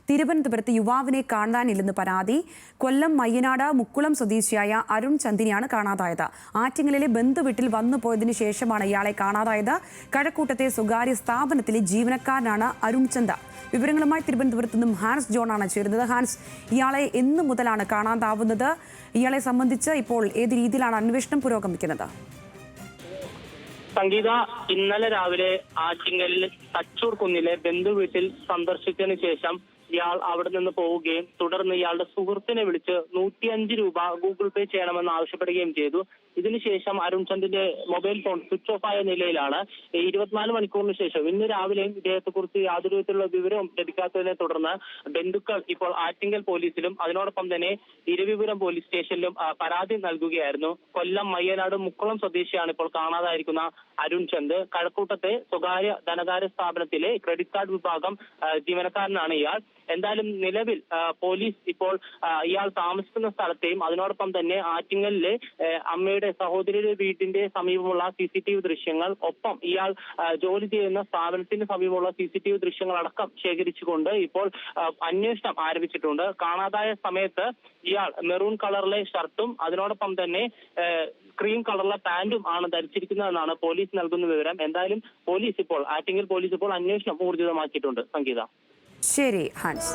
തിരുവനന്തപുരത്ത് യുവാവിനെ കാണാനില്ലെന്ന് പരാതി. കൊല്ലം മയ്യനാട് മുക്കുളം സ്വദേശിയായ അരുൺ ചന്ദിനെയാണ് കാണാതായത്. ആറ്റിങ്ങലിലെ ബന്ധുവീട്ടിൽ വന്നുപോയതിനു ശേഷമാണ് ഇയാളെ കാണാതായത്. കഴക്കൂട്ടത്തെ സ്വകാര്യ സ്ഥാപനത്തിലെ ജീവനക്കാരനാണ് അരുൺ ചന്ദ. വിവരങ്ങളുമായി തിരുവനന്തപുരത്ത് നിന്നും ഹാൻസ് ജോണാണ് ചേരുന്നത്. ഹാൻസ്, ഇയാളെ എന്നു മുതലാണ് കാണാതാവുന്നത്? ഇയാളെ സംബന്ധിച്ച് ഇപ്പോൾ ഏത് രീതിയിലാണ് അന്വേഷണം പുരോഗമിക്കുന്നത്? സംഗീത, ഇന്നലെ രാവിലെ ആറ്റിങ്ങലിൽ തച്ചൂർ കുന്നിലെ ബന്ധുവീട്ടിൽ സന്ദർശിച്ചതിന് ശേഷം ഇയാൾ അവിടെ നിന്ന് പോവുകയും തുടർന്ന് ഇയാളുടെ സുഹൃത്തിനെ വിളിച്ച് 105 രൂപ ഗൂഗിൾ പേ ചെയ്യണമെന്ന് ആവശ്യപ്പെടുകയും ചെയ്തു. ഇതിനുശേഷം അരുൺ ചന്ദിന്റെ മൊബൈൽ ഫോൺ സ്വിച്ച് ഓഫ് ആയ നിലയിലാണ്. 24 മണിക്കൂറിന് ശേഷം ഇന്ന് രാവിലെയും ഇദ്ദേഹത്തെക്കുറിച്ച് യാതൊരു വിധത്തിലുള്ള വിവരവും ലഭിക്കാത്തതിനെ തുടർന്ന് ബന്ധുക്കൾ ഇപ്പോൾ ആറ്റിങ്ങൽ പോലീസിലും അതിനോടൊപ്പം തന്നെ ഇരവിപുരം പോലീസ് സ്റ്റേഷനിലും പരാതി നൽകുകയായിരുന്നു. കൊല്ലം മയ്യനാട് മുക്കുളം സ്വദേശിയാണ് ഇപ്പോൾ കാണാതായിരിക്കുന്ന അരുൺ ചന്ദ്. കഴക്കൂട്ടത്തെ സ്വകാര്യ ധനകാര്യ സ്ഥാപനത്തിലെ ക്രെഡിറ്റ് കാർഡ് വിഭാഗം ജീവനക്കാരനാണ് ഇയാൾ. എന്തായാലും നിലവിൽ പോലീസ് ഇപ്പോൾ ഇയാൾ താമസിക്കുന്ന സ്ഥലത്തെയും അതിനോടൊപ്പം തന്നെ ആറ്റിങ്ങലിലെ അമ്മയുടെ സഹോദരിയുടെ വീടിന്റെ സമീപമുള്ള CCTV ദൃശ്യങ്ങൾ, ഒപ്പം ഇയാൾ ജോലി ചെയ്യുന്ന സ്ഥാപനത്തിന് സമീപമുള്ള CCTV ദൃശ്യങ്ങൾ അടക്കം ശേഖരിച്ചുകൊണ്ട് ഇപ്പോൾ അന്വേഷണം ആരംഭിച്ചിട്ടുണ്ട്. കാണാതായ സമയത്ത് ഇയാൾ മെറൂൺ കളറിലെ ഷർട്ടും അതിനോടൊപ്പം തന്നെ ക്രീം കളറിലെ പാന്റും ആണ് ധരിച്ചിരിക്കുന്നതെന്നാണ് പോലീസ് നൽകുന്ന വിവരം. എന്തായാലും ആറ്റിങ്ങൽ പോലീസ് ഇപ്പോൾ അന്വേഷണം ഊർജിതമാക്കിയിട്ടുണ്ട്. സംഗീത. ശരി ഹാൻസ്.